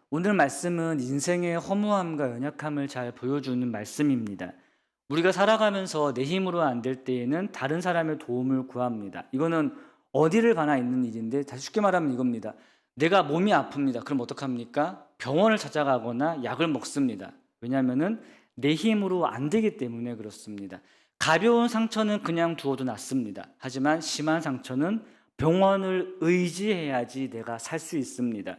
오늘 말씀은 인생의 허무함과 연약함을 잘 보여주는 말씀입니다. 우리가 살아가면서 내 힘으로 안 될 때에는 다른 사람의 도움을 구합니다. 이거는 어디를 가나 있는 일인데 다시 쉽게 말하면 이겁니다. 내가 몸이 아픕니다. 그럼 어떡합니까? 병원을 찾아가거나 약을 먹습니다. 왜냐하면은 내 힘으로 안 되기 때문에 그렇습니다. 가벼운 상처는 그냥 두어도 낫습니다. 하지만 심한 상처는 병원을 의지해야지 내가 살 수 있습니다.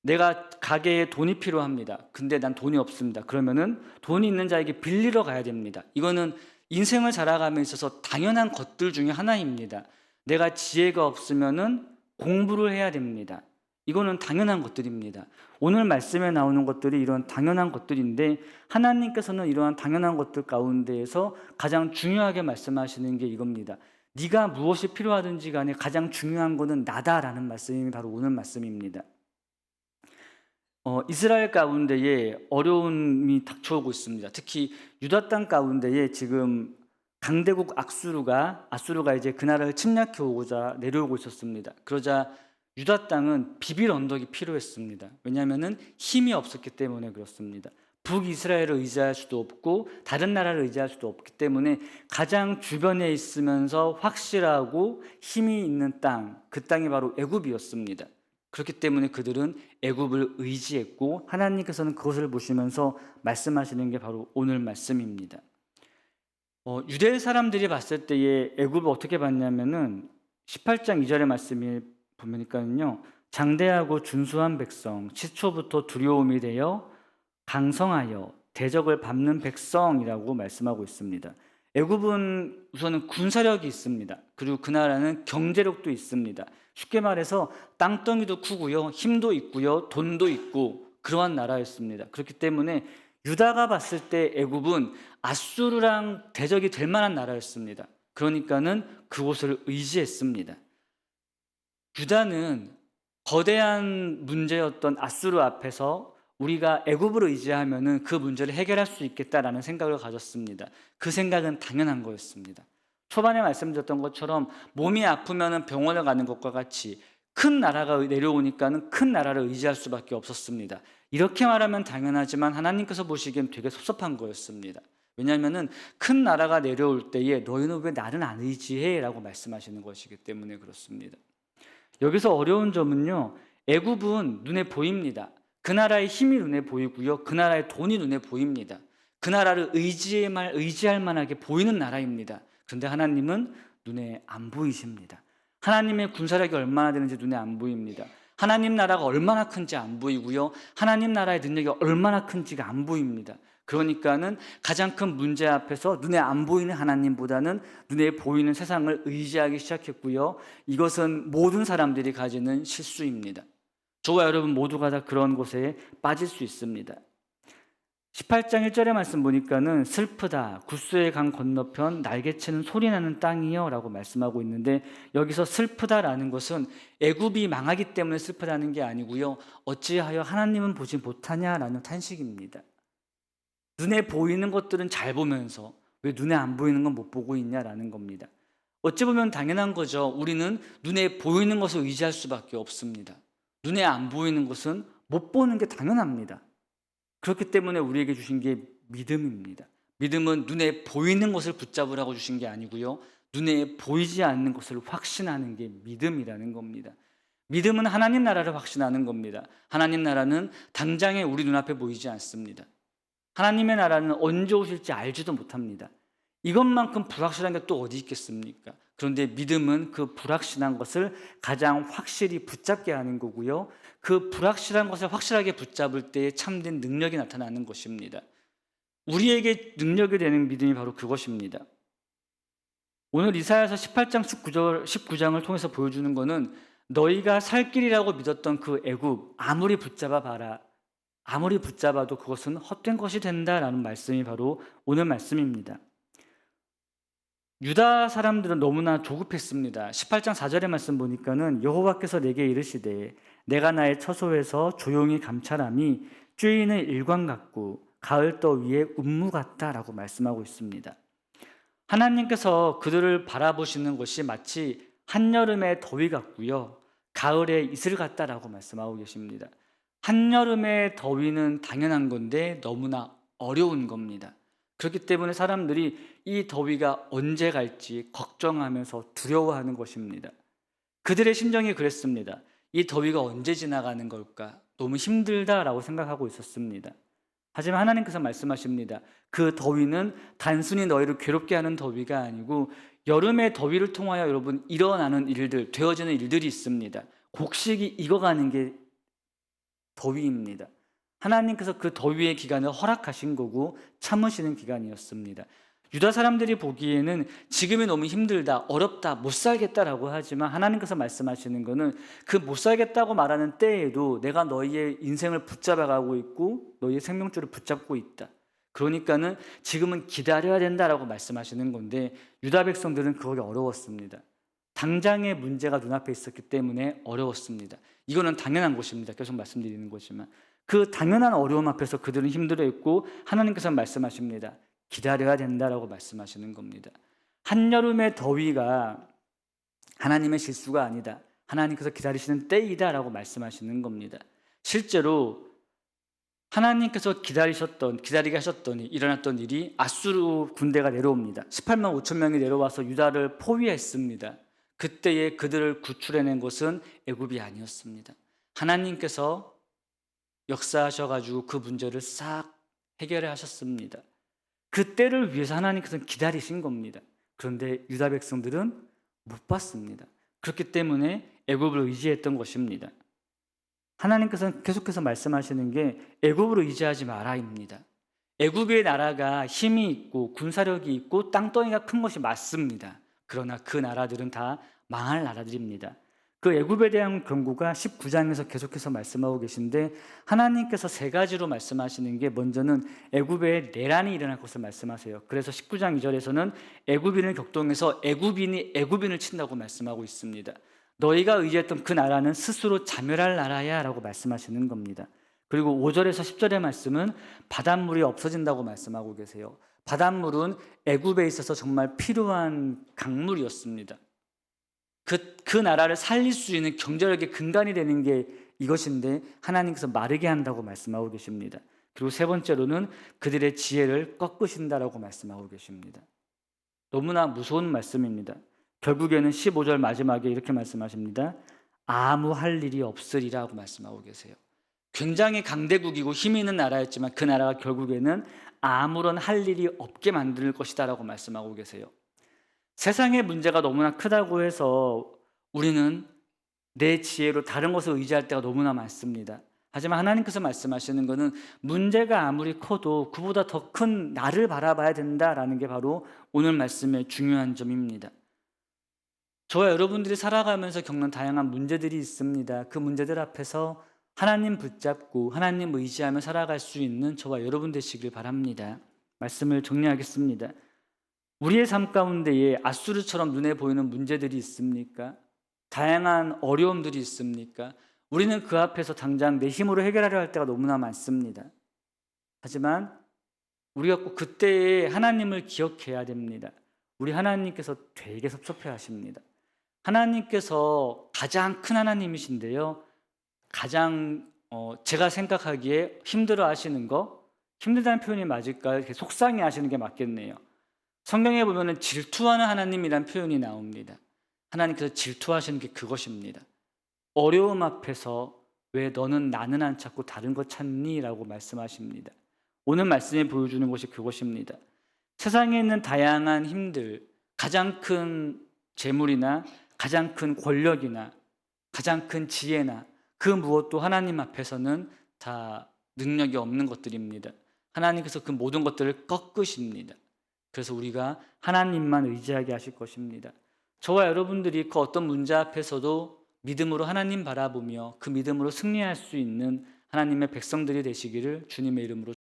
내가 가게에 돈이 필요합니다. 근데 난 돈이 없습니다. 그러면은 돈이 있는 자에게 빌리러 가야 됩니다. 이거는 인생을 살아감에 있어서 당연한 것들 중에 하나입니다. 내가 지혜가 없으면은 공부를 해야 됩니다. 이거는 당연한 것들입니다. 오늘 말씀에 나오는 것들이 이런 당연한 것들인데 하나님께서는 이러한 당연한 것들 가운데에서 가장 중요하게 말씀하시는 게 이겁니다. 네가 무엇이 필요하든지 간에 가장 중요한 것은 나다라는 말씀이 바로 오늘 말씀입니다. 이스라엘 가운데에 어려움이 닥쳐오고 있습니다. 특히 유다 땅 가운데에 지금 강대국 아수르가 이제 그 나라를 침략해 오고자 내려오고 있었습니다. 그러자 유다 땅은 비빌 언덕이 필요했습니다. 왜냐하면은 힘이 없었기 때문에 그렇습니다. 북이스라엘을 의지할 수도 없고 다른 나라를 의지할 수도 없기 때문에 가장 주변에 있으면서 확실하고 힘이 있는 땅, 그 땅이 바로 애굽이었습니다. 그렇기 때문에 그들은 애굽을 의지했고 하나님께서는 그것을 보시면서 말씀하시는 게 바로 오늘 말씀입니다. 유대 사람들이 봤을 때에 애굽을 어떻게 봤냐면은 18장 2절의 말씀을 보니까는요. 장대하고 준수한 백성, 시초부터 두려움이 되어 강성하여 대적을 밟는 백성이라고 말씀하고 있습니다. 애굽은 우선은 군사력이 있습니다. 그리고 그 나라는 경제력도 있습니다. 쉽게 말해서 땅덩이도 크고요, 힘도 있고요, 돈도 있고 그러한 나라였습니다. 그렇기 때문에 유다가 봤을 때 애굽은 아수르랑 대적이 될 만한 나라였습니다. 그러니까는 그곳을 의지했습니다. 유다는 거대한 문제였던 아수르 앞에서 우리가 애굽을 의지하면은 그 문제를 해결할 수 있겠다라는 생각을 가졌습니다. 그 생각은 당연한 거였습니다. 초반에 말씀드렸던 것처럼 몸이 아프면은 병원을 가는 것과 같이 큰 나라가 내려오니까는 큰 나라를 의지할 수밖에 없었습니다. 이렇게 말하면 당연하지만 하나님께서 보시기엔 되게 섭섭한 거였습니다. 왜냐하면은 큰 나라가 내려올 때에 너희는 왜 나를 안 의지해? 라고 말씀하시는 것이기 때문에 그렇습니다. 여기서 어려운 점은요, 애굽은 눈에 보입니다. 그 나라의 힘이 눈에 보이고요, 그 나라의 돈이 눈에 보입니다. 그 나라를 의지할 만하게 보이는 나라입니다. 그런데 하나님은 눈에 안 보이십니다. 하나님의 군사력이 얼마나 되는지 눈에 안 보입니다. 하나님 나라가 얼마나 큰지 안 보이고요, 하나님 나라의 능력이 얼마나 큰지가 안 보입니다. 그러니까는 가장 큰 문제 앞에서 눈에 안 보이는 하나님보다는 눈에 보이는 세상을 의지하기 시작했고요. 이것은 모든 사람들이 가지는 실수입니다. 저와 여러분 모두가 다 그런 곳에 빠질 수 있습니다. 18장 1절의 말씀 보니까는 슬프다, 구스의 강 건너편 날개치는 소리나는 땅이요 라고 말씀하고 있는데, 여기서 슬프다라는 것은 애굽이 망하기 때문에 슬프다는 게 아니고요, 어찌하여 하나님은 보지 못하냐라는 탄식입니다. 눈에 보이는 것들은 잘 보면서 왜 눈에 안 보이는 건 못 보고 있냐라는 겁니다. 어찌 보면 당연한 거죠. 우리는 눈에 보이는 것을 의지할 수밖에 없습니다. 눈에 안 보이는 것은 못 보는 게 당연합니다. 그렇기 때문에 우리에게 주신 게 믿음입니다. 믿음은 눈에 보이는 것을 붙잡으라고 주신 게 아니고요, 눈에 보이지 않는 것을 확신하는 게 믿음이라는 겁니다. 믿음은 하나님 나라를 확신하는 겁니다. 하나님 나라는 당장에 우리 눈앞에 보이지 않습니다. 하나님의 나라는 언제 오실지 알지도 못합니다. 이것만큼 불확실한 게 또 어디 있겠습니까? 그런데 믿음은 그 불확실한 것을 가장 확실히 붙잡게 하는 거고요, 그 불확실한 것을 확실하게 붙잡을 때에 참된 능력이 나타나는 것입니다. 우리에게 능력이 되는 믿음이 바로 그것입니다. 오늘 이사야서 18장 19장을 통해서 보여주는 것은 너희가 살 길이라고 믿었던 그 애굽 아무리 붙잡아 봐라, 아무리 붙잡아도 그것은 헛된 것이 된다라는 말씀이 바로 오늘 말씀입니다. 유다 사람들은 너무나 조급했습니다. 18장 4절의 말씀 보니까는 여호와께서 내게 이르시되 내가 나의 처소에서 조용히 감찰함이 쬐이는 일광 같고 가을떠 위에 운무 같다라고 말씀하고 있습니다. 하나님께서 그들을 바라보시는 것이 마치 한여름의 더위 같고요, 가을의 이슬 같다라고 말씀하고 계십니다. 한여름의 더위는 당연한 건데 너무나 어려운 겁니다. 그렇기 때문에 사람들이 이 더위가 언제 갈지 걱정하면서 두려워하는 것입니다. 그들의 심정이 그랬습니다. 이 더위가 언제 지나가는 걸까? 너무 힘들다라고 생각하고 있었습니다. 하지만 하나님께서 말씀하십니다. 그 더위는 단순히 너희를 괴롭게 하는 더위가 아니고 여름의 더위를 통하여 여러분 일어나는 일들, 되어지는 일들이 있습니다. 곡식이 익어가는 게 더위입니다. 하나님께서 그 더위의 기간을 허락하신 거고 참으시는 기간이었습니다. 유다 사람들이 보기에는 지금이 너무 힘들다, 어렵다, 못 살겠다라고 하지만 하나님께서 말씀하시는 거는 그 못 살겠다고 말하는 때에도 내가 너희의 인생을 붙잡아가고 있고 너희의 생명줄을 붙잡고 있다. 그러니까는 지금은 기다려야 된다라고 말씀하시는 건데 유다 백성들은 그거기 어려웠습니다. 당장의 문제가 눈앞에 있었기 때문에 어려웠습니다. 이거는 당연한 것입니다. 계속 말씀드리는 거지만 그 당연한 어려움 앞에서 그들은 힘들어했고 하나님께서 말씀하십니다. 기다려야 된다라고 말씀하시는 겁니다. 한여름의 더위가 하나님의 실수가 아니다. 하나님께서 기다리시는 때이다라고 말씀하시는 겁니다. 실제로 하나님께서 기다리게 하셨더니 일어났던 일이 아수르 군대가 내려옵니다. 18만 5천 명이 내려와서 유다를 포위했습니다. 그때에 그들을 구출해낸 것은 애굽이 아니었습니다. 하나님께서 역사하셔가지고 그 문제를 싹 해결해 하셨습니다. 그 때를 위해서 하나님께서는 기다리신 겁니다. 그런데 유다 백성들은 못 봤습니다. 그렇기 때문에 애굽을 의지했던 것입니다. 하나님께서는 계속해서 말씀하시는 게 애굽으로 의지하지 마라입니다. 애굽의 나라가 힘이 있고 군사력이 있고 땅덩이가 큰 것이 맞습니다. 그러나 그 나라들은 다 망할 나라들입니다. 그 애굽에 대한 경고가 19장에서 계속해서 말씀하고 계신데 하나님께서 세 가지로 말씀하시는 게 먼저는 애굽에 내란이 일어날 것을 말씀하세요. 그래서 19장 2절에서는 애굽인을 격동해서 애굽인이 애굽인을 친다고 말씀하고 있습니다. 너희가 의지했던 그 나라는 스스로 자멸할 나라야 라고 말씀하시는 겁니다. 그리고 5절에서 10절의 말씀은 바닷물이 없어진다고 말씀하고 계세요. 바닷물은 애굽에 있어서 정말 필요한 강물이었습니다. 그 나라를 살릴 수 있는 경제력의 근간이 되는 게 이것인데 하나님께서 마르게 한다고 말씀하고 계십니다. 그리고 세 번째로는 그들의 지혜를 꺾으신다라고 말씀하고 계십니다. 너무나 무서운 말씀입니다. 결국에는 15절 마지막에 이렇게 말씀하십니다. 아무 할 일이 없으리라고 말씀하고 계세요. 굉장히 강대국이고 힘이 있는 나라였지만 그 나라가 결국에는 아무런 할 일이 없게 만들 것이다라고 말씀하고 계세요. 세상의 문제가 너무나 크다고 해서 우리는 내 지혜로 다른 것을 의지할 때가 너무나 많습니다. 하지만 하나님께서 말씀하시는 것은 문제가 아무리 커도 그보다 더 큰 나를 바라봐야 된다라는 게 바로 오늘 말씀의 중요한 점입니다. 저와 여러분들이 살아가면서 겪는 다양한 문제들이 있습니다. 그 문제들 앞에서 하나님 붙잡고 하나님 의지하며 살아갈 수 있는 저와 여러분 되시길 바랍니다. 말씀을 정리하겠습니다. 우리의 삶 가운데에 아수르처럼 눈에 보이는 문제들이 있습니까? 다양한 어려움들이 있습니까? 우리는 그 앞에서 당장 내 힘으로 해결하려 할 때가 너무나 많습니다. 하지만 우리가 꼭 그때에 하나님을 기억해야 됩니다. 우리 하나님께서 되게 섭섭해 하십니다. 하나님께서 가장 큰 하나님이신데요. 가장 제가 생각하기에 힘들어 하시는 거, 힘들다는 표현이 맞을까요? 속상해 하시는 게 맞겠네요. 성경에 보면 질투하는 하나님이란 표현이 나옵니다. 하나님께서 질투하시는 게 그것입니다. 어려움 앞에서 왜 너는 나는 안 찾고 다른 거 찾니? 라고 말씀하십니다. 오늘 말씀이 보여주는 것이 그것입니다. 세상에 있는 다양한 힘들, 가장 큰 재물이나 가장 큰 권력이나 가장 큰 지혜나 그 무엇도 하나님 앞에서는 다 능력이 없는 것들입니다. 하나님께서 그 모든 것들을 꺾으십니다. 그래서 우리가 하나님만 의지하게 하실 것입니다. 저와 여러분들이 그 어떤 문제 앞에서도 믿음으로 하나님 바라보며 그 믿음으로 승리할 수 있는 하나님의 백성들이 되시기를 주님의 이름으로